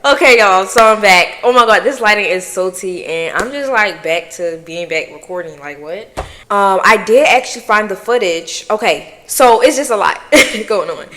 Okay, y'all, so I'm back. Oh my god, this lighting is so tea, and I'm just like back to being back recording. Like, what? I did actually find the footage. Okay, so it's just a lot going on.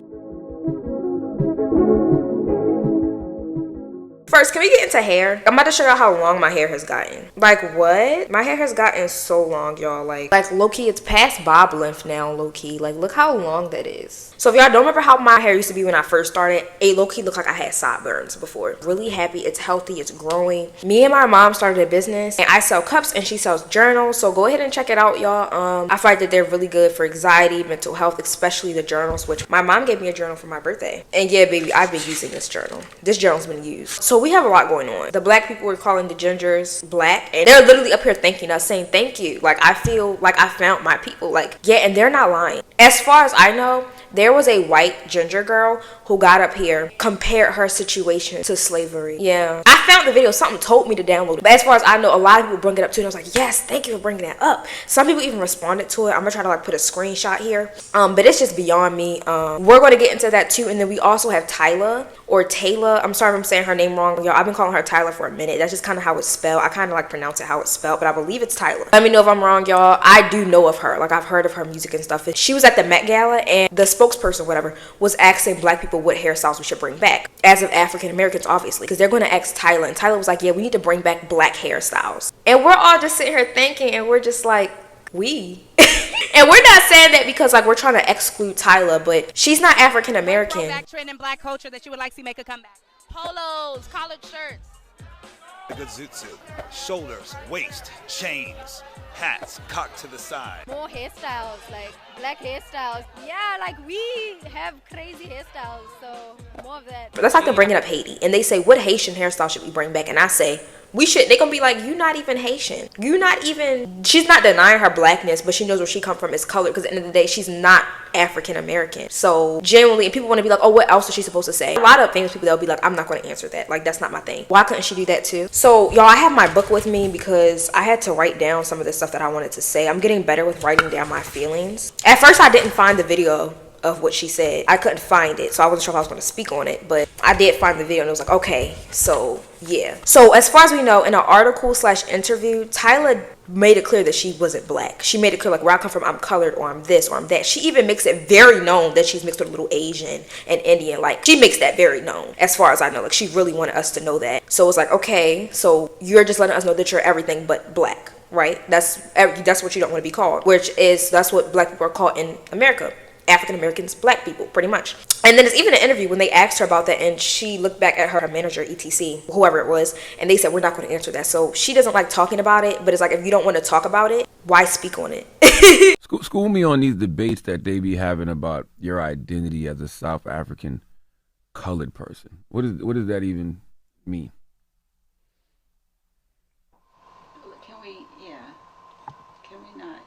First, can we get into hair? I'm about to show y'all how long my hair has gotten. Like, what? My hair has gotten so long, y'all. Like low-key, it's past bob length now, low-key. Like, look how long that is. So if y'all don't remember how my hair used to be when I first started, it low-key looked like I had sideburns before. Really happy, it's healthy, it's growing. Me and my mom started a business, and I sell cups and she sells journals. So go ahead and check it out, y'all. I find that they're really good for anxiety, mental health, especially the journals, which my mom gave me a journal for my birthday. And yeah, baby, I've been using this journal. This journal's been used. So we have a lot going on. The black people were calling the gingers black, and they're literally up here thanking us, saying thank you. Like, I feel like I found my people. Like, yeah, and they're not lying. As far as I know, there was a white ginger girl who got up here, compared her situation to slavery. Yeah, I found the video. Something told me to download it. But as far as I know, a lot of people bring it up too, and I was like, yes, thank you for bringing that up. Some people even responded to it. I'm gonna try to like put a screenshot here, but it's just beyond me. We're gonna get into that too. And then we also have Tyla, or Taylor. I'm sorry if I'm saying her name wrong, y'all. I've been calling her Tyla for a minute. That's just kind of how it's spelled. I kind of like pronounce it how it's spelled, but I believe it's Tyla. Let me know if I'm wrong, y'all. I do know of her. Like, I've heard of her music and stuff. She was at the Met Gala, and the spokesperson, whatever, was asking black people what hairstyles we should bring back, as of African Americans, obviously, because they're going to ask Tyla, and Tyla was like, yeah, we need to bring back black hairstyles. And we're all just sitting here thinking, and we're just like, we and we're not saying that because like we're trying to exclude Tyla, but she's not African American. Throwback trend in black culture that you would like to see make a comeback. Polos, collared shirts. Good zoot suit, shoulders, waist, chains, hats cocked to the side. More hairstyles, like black hairstyles. Yeah, like we have crazy hairstyles, so more of that. But let's like to bring it up Haiti, and they say, what Haitian hairstyle should we bring back? And I say, we should. They gonna be like, you not even Haitian. You not even. She's not denying her blackness, but she knows where she come from is color. Because at the end of the day, she's not African American. So genuinely, and people want to be like, oh, what else is she supposed to say? A lot of famous people, they'll be like, I'm not going to answer that. Like, that's not my thing. Why couldn't she do that too? So y'all, I have my book with me because I had to write down some of the stuff that I wanted to say. I'm getting better with writing down my feelings. At first, I didn't find the video of what she said. I couldn't find it, so I wasn't sure if I was going to speak on it, but I did find the video, and it was like, okay, so yeah. So as far as we know, in an article / interview, Tyla made it clear that she wasn't black. She made it clear, like, where I come from, I'm colored, or I'm this, or I'm that. She even makes it very known that she's mixed with a little Asian and Indian. Like, she makes that very known, as far as I know. Like, she really wanted us to know that. So it's like, okay, so you're just letting us know that you're everything but black, right? That's what you don't want to be called, that's what black people are called in America. African Americans, black people, pretty much. And then there's even an interview when they asked her about that, and she looked back at her manager, etc., whoever it was, and they said, we're not going to answer that. So she doesn't like talking about it, but it's like, if you don't want to talk about it, why speak on it? School me on these debates that they be having about your identity as a South African colored person. What does that even mean? Can we not?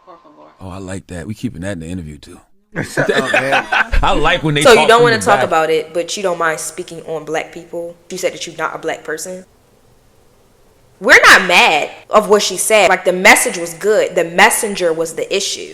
Por favor. Oh, I like that. We keeping that in the interview too. Shut up, man. I like when they So talk you don't want to talk back. about it, but you don't mind speaking on black people. You said that you're not a black person. We're not mad of what she said. Like, the message was good. The messenger was the issue.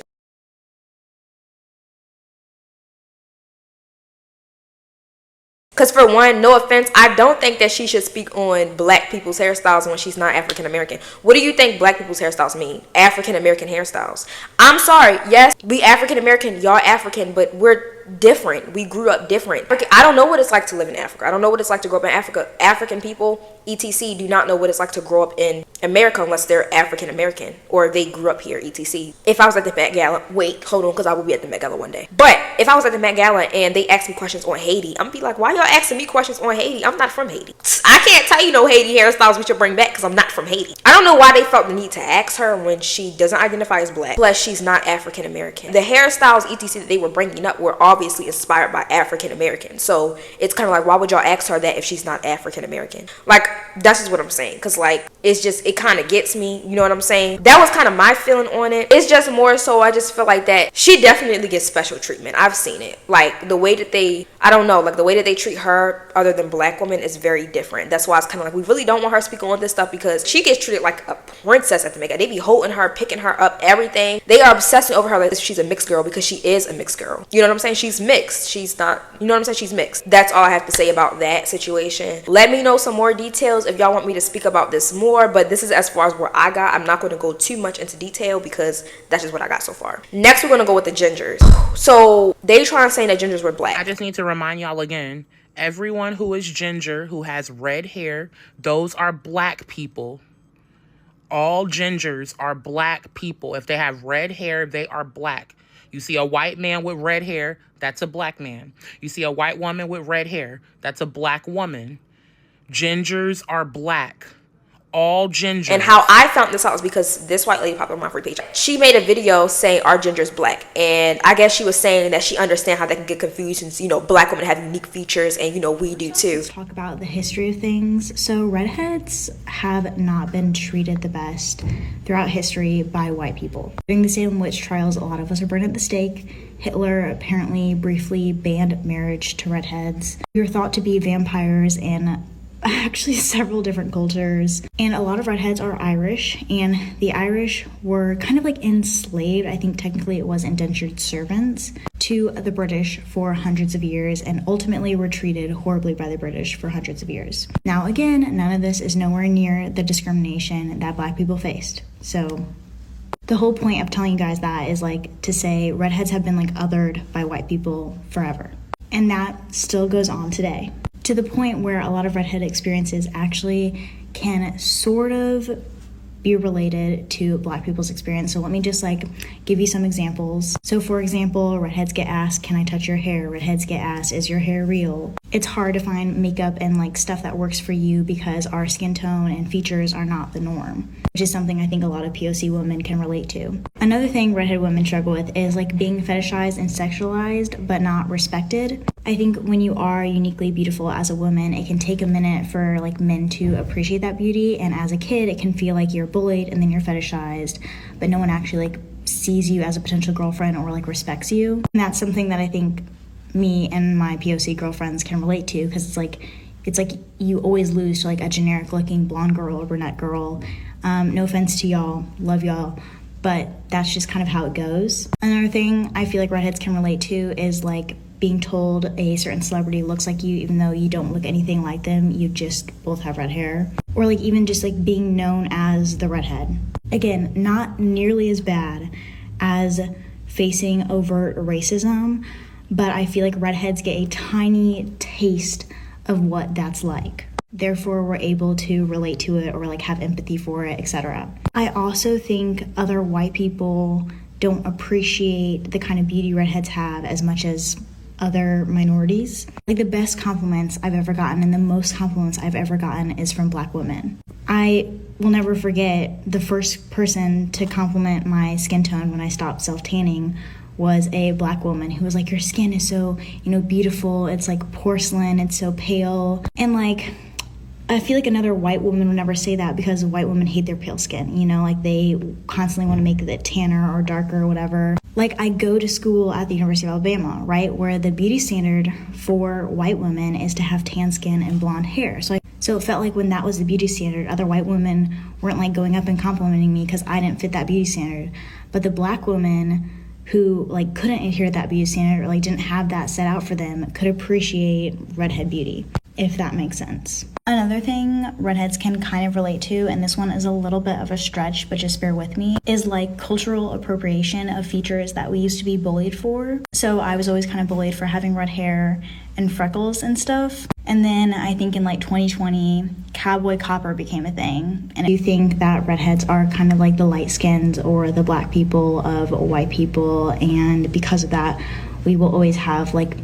Because for one, no offense, I don't think that she should speak on black people's hairstyles when she's not African American. What do you think black people's hairstyles mean? African American hairstyles. I'm sorry. Yes, we African American, y'all African, but we're different. We grew up different. I don't know what it's like to live in Africa. I don't know what it's like to grow up in Africa. African people, etc., do not know what it's like to grow up in America unless they're African American or they grew up here, etc. If I was at the Met Gala, wait, hold on, because I will be at the Met Gala one day. But if I was at the Met Gala and they asked me questions on Haiti, I'm gonna be like, why y'all asking me questions on Haiti? I'm not from Haiti. I can't tell you no Haiti hairstyles we should bring back because I'm not from Haiti. I don't know why they felt the need to ask her when she doesn't identify as black, plus she's not African American. The hairstyles, etc., that they were bringing up were obviously inspired by African American. So it's kind of like, why would y'all ask her that if she's not African American? Like, that's just what I'm saying. Because like, it it kind of gets me, you know what I'm saying? That was kind of my feeling on it. It's just more so I just feel like that she definitely gets special treatment. I've seen it. Like the way that they, I don't know, like the way that they treat her other than black women is very different. That's why it's kind of like we really don't want her speaking on this stuff because she gets treated like a princess at the makeup. They be holding her, picking her up, everything. They are obsessing over her like she's a mixed girl because she is a mixed girl. You know what I'm saying? She's mixed. She's not, you know what I'm saying? She's mixed. That's all I have to say about that situation. Let me know some more details if y'all want me to speak about this more, but this is as far as where I got. I'm not going to go too much into detail because that's just what I got so far. Next, we're going to go with the gingers. So they try to say that gingers were black. I just need to remind y'all again, everyone who is ginger, who has red hair, those are black people. All gingers are black people. If they have red hair, they are black. You see a white man with red hair, that's a black man. You see a white woman with red hair, that's a black woman. Gingers are black. All gingers. And how I found this out was because this white lady popped up on my free page. She made a video saying our ginger's black, and I guess she was saying that she understands how they can get confused since, you know, black women have unique features and, you know, we do too. Let's talk about the history of things. So redheads have not been treated the best throughout history by white people. During the Salem witch trials, a lot of us are burned at the stake. Hitler apparently briefly banned marriage to redheads. We were thought to be vampires in actually several different cultures, and a lot of redheads are Irish, and the Irish were kind of like enslaved. I think technically it was indentured servants to the British for hundreds of years, and ultimately were treated horribly by the British for hundreds of years. Now again, none of this is nowhere near the discrimination that black people faced. So the whole point of telling you guys that is like to say redheads have been like othered by white people forever, and that still goes on today, to the point where a lot of redhead experiences actually can sort of be related to black people's experience. So let me just like give you some examples. So for example, redheads get asked, can I touch your hair? Redheads get asked, is your hair real? It's hard to find makeup and like stuff that works for you because our skin tone and features are not the norm, which is something I think a lot of POC women can relate to. Another thing redhead women struggle with is like being fetishized and sexualized but not respected. I think when you are uniquely beautiful as a woman, it can take a minute for like men to appreciate that beauty, and as a kid it can feel like you're bullied and then you're fetishized, but no one actually like sees you as a potential girlfriend or like respects you. And that's something that I think me and my POC girlfriends can relate to, because it's like you always lose to like a generic looking blonde girl or brunette girl. No offense to y'all, love y'all, but that's just kind of how it goes. Another thing I feel like redheads can relate to is like being told a certain celebrity looks like you even though you don't look anything like them, you just both have red hair. Or like even just like being known as the redhead. Again, not nearly as bad as facing overt racism, but I feel like redheads get a tiny taste of what that's like. Therefore, we're able to relate to it or like have empathy for it, etc. I also think other white people don't appreciate the kind of beauty redheads have as much as other minorities. Like the best compliments I've ever gotten and the most compliments I've ever gotten is from black women. I will never forget the first person to compliment my skin tone when I stopped self-tanning was a black woman who was like, your skin is so, you know, beautiful. It's like porcelain. It's so pale. And like, I feel like another white woman would never say that because white women hate their pale skin, you know, like they constantly want to make it tanner or darker or whatever. Like I go to school at the University of Alabama, right, where the beauty standard for white women is to have tan skin and blonde hair. So it felt like when that was the beauty standard, other white women weren't like going up and complimenting me because I didn't fit that beauty standard. But the black women who like couldn't adhere to that beauty standard or like didn't have that set out for them could appreciate redhead beauty, if that makes sense. Another thing redheads can kind of relate to, and this one is a little bit of a stretch, but just bear with me, is like cultural appropriation of features that we used to be bullied for. So I was always kind of bullied for having red hair and freckles and stuff. And then I think in like 2020, cowboy copper became a thing. And I do think that redheads are kind of like the light skins or the black people of white people. And because of that, we will always have like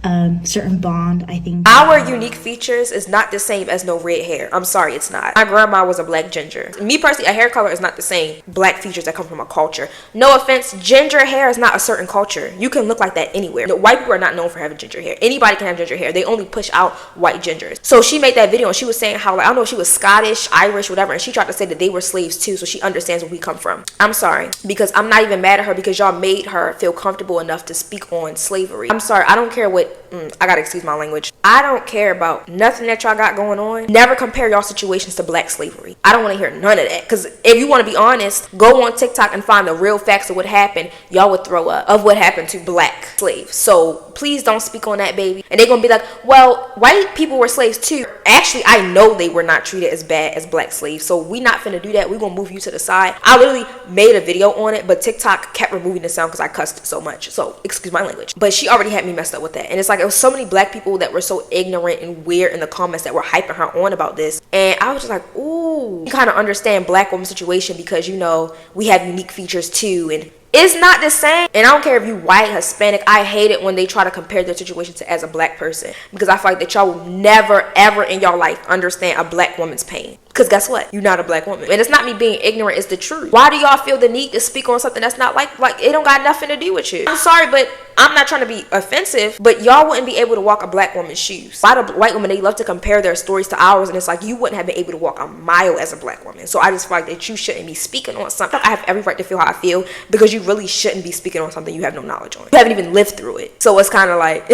a certain bond, I think. Our unique features is not the same as no red hair. I'm sorry, it's not. My grandma was a black ginger. Me personally, a hair color is not the same black features that come from a culture. No offense, ginger hair is not a certain culture. You can look like that anywhere. White people are not known for having ginger hair. Anybody can have ginger hair. They only push out white gingers. So she made that video and she was saying how, like, I don't know if she was Scottish, Irish, whatever, and she tried to say that they were slaves too, so she understands where we come from. I'm sorry, because I'm not even mad at her because y'all made her feel comfortable enough to speak on slavery. I'm sorry, I don't care what, I gotta excuse my language. I don't care about nothing that y'all got going on. Never compare y'all situations to black slavery. I don't want to hear none of that, because if you want to be honest, go on TikTok and find the real facts of what happened. Y'all would throw up of what happened to black slaves. So please don't speak on that, baby. And they're gonna be like, well, white people were slaves too. Actually, I know they were not treated as bad as black slaves, so we not finna do that. We're gonna move you to the side. I literally made a video on it, but TikTok kept removing the sound because I cussed so much, so excuse my language. But she already had me messed up with that, and it's like, it was so many black people that were so ignorant and weird in the comments that were hyping her on about this, and I was just like, ooh, you kind of understand black woman's situation because, you know, we have unique features too, and it's not the same. And I don't care if you white, Hispanic, I hate it when they try to compare their situation to as a black person, because I feel like that y'all will never ever in your life understand a black woman's pain. Because guess what? You're not a black woman. And it's not me being ignorant, it's the truth. Why do y'all feel the need to speak on something that's not like it don't got nothing to do with you? I'm sorry, but I'm not trying to be offensive, but y'all wouldn't be able to walk a black woman's shoes. Why do white women, they love to compare their stories to ours, and it's like you wouldn't have been able to walk a mile as a black woman. So I just feel like that you shouldn't be speaking on something. I have every right to feel how I feel, because you really shouldn't be speaking on something you have no knowledge on. You haven't even lived through it. So it's kind of like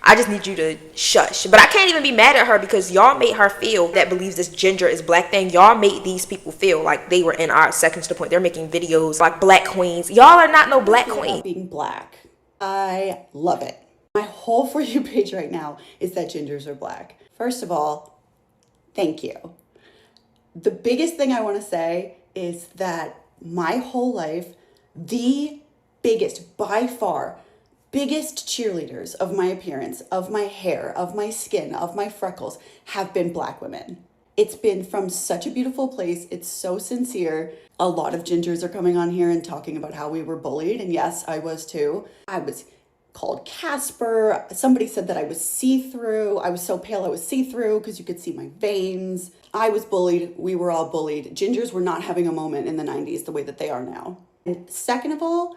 I just need you to shush. But I can't even be mad at her because y'all made her feel that believes this ginger is black thing. Y'all made these people feel like they were in our section, to the point they're making videos like black queens. Y'all are not no black queen. Being black, I love it. My whole For You page right now is that gingers are black. First of all, thank you. The biggest thing I want to say is that my whole life, the biggest, by far, biggest cheerleaders of my appearance, of my hair, of my skin, of my freckles have been black women. It's been from such a beautiful place. It's so sincere. A lot of gingers are coming on here and talking about how we were bullied. And yes, I was too. I was called Casper. Somebody said that I was see-through. I was so pale I was see-through because you could see my veins. I was bullied. We were all bullied. Gingers were not having a moment in the 90s the way that they are now. And second of all,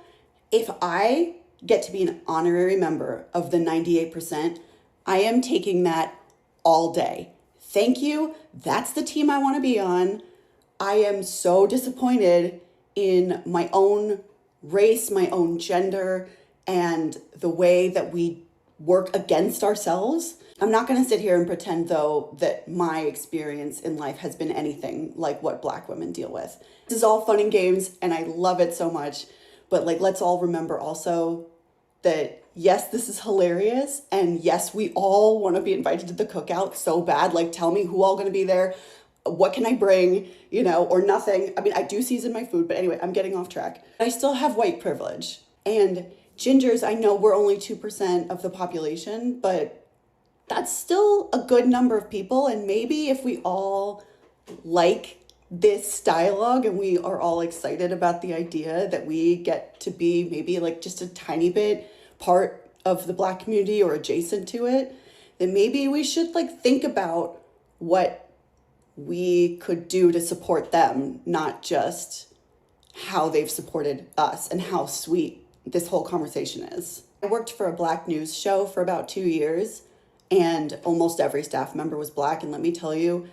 if I get to be an honorary member of the 98%, I am taking that all day. Thank you. That's the team I want to be on. I am so disappointed in my own race, my own gender, and the way that we work against ourselves. I'm not going to sit here and pretend, though, that my experience in life has been anything like what black women deal with. This is all fun and games, and I love it so much. But let's all remember also that, yes, this is hilarious. And yes, we all want to be invited to the cookout so bad. Tell me who all going to be there. What can I bring, or nothing. I mean, I do season my food, but anyway, I'm getting off track. I still have white privilege. And gingers, I know we're only 2% of the population, but that's still a good number of people. And maybe if we all like this dialogue and we are all excited about the idea that we get to be maybe just a tiny bit part of the black community or adjacent to it, then maybe we should think about what we could do to support them, not just how they've supported us and how sweet this whole conversation is. I worked for a black news show for about 2 years, and almost every staff member was black. And let me tell you,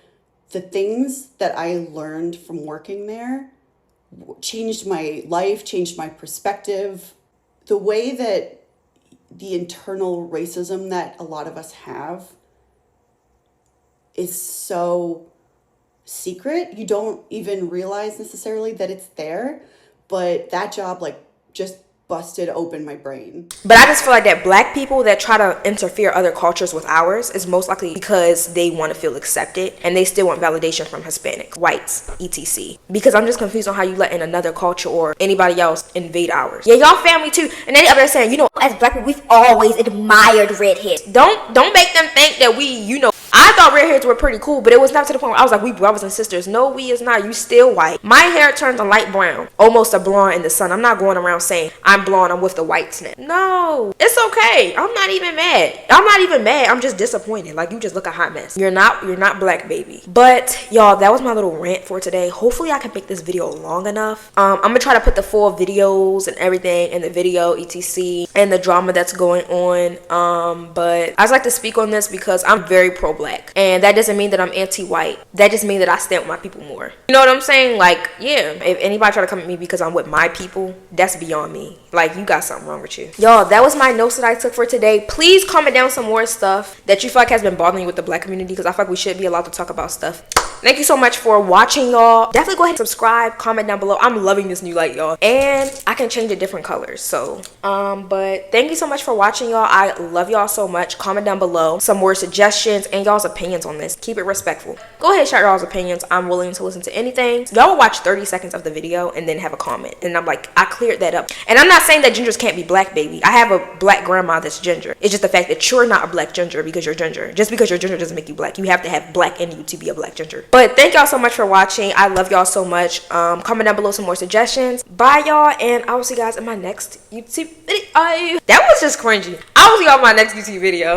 the things that I learned from working there changed my life, changed my perspective. The way that the internal racism that a lot of us have is so secret. You don't even realize necessarily that it's there, but that job just busted open my brain. But I just feel like that black people that try to interfere other cultures with ours is most likely because they want to feel accepted and they still want validation from Hispanics, whites, etc. Because I'm just confused on how you letting another culture or anybody else invade ours. Yeah, y'all family too. And then up there saying, as black people, we've always admired redheads. Don't make them think that I I thought redheads were pretty cool, but it was not to the point where I was like, we brothers and sisters. No, we is not. You still white. My hair turns a light brown, almost a blonde in the sun. I'm not going around saying I'm blonde, I'm with the white snap. No, it's okay. I'm not even mad. I'm just disappointed. Like, you just look a hot mess. You're not black, baby. But y'all, that was my little rant for today. Hopefully I can make this video long enough. I'm gonna try to put the full videos and everything in the video, etc, and the drama that's going on. But I just like to speak on this because I'm very pro-black, and that doesn't mean that I'm anti-white. That just means that I stand with my people more. You know what I'm saying? Like, yeah, if anybody try to come at me because I'm with my people, that's beyond me. Like, you got something wrong with you. Y'all, that was my notes that I took for today. Please comment down some more stuff that you feel like has been bothering you with the black community, because I feel like we should be allowed to talk about stuff. Thank you so much for watching, y'all. Definitely go ahead and subscribe, comment down below. I'm loving this new light, y'all, and I can change it different colors. So but thank you so much for watching, y'all. I love y'all so much. Comment down below some more suggestions and y'all's opinions on this. Keep it respectful. Go ahead and share y'all's opinions. I'm willing to listen to anything. Y'all will watch 30 seconds of the video and then have a comment, and I'm like, I cleared that up. And I'm not saying that gingers can't be black, baby. I have a black grandma that's ginger. It's just the fact that you're not a black ginger because you're ginger. Just because you're ginger doesn't make you black. You have to have black in you to be a black ginger. But thank y'all so much for watching. I love y'all so much. Comment down below some more suggestions. Bye, y'all, and I will see you guys in my next YouTube video. That was just cringy. I will see y'all in my next YouTube video.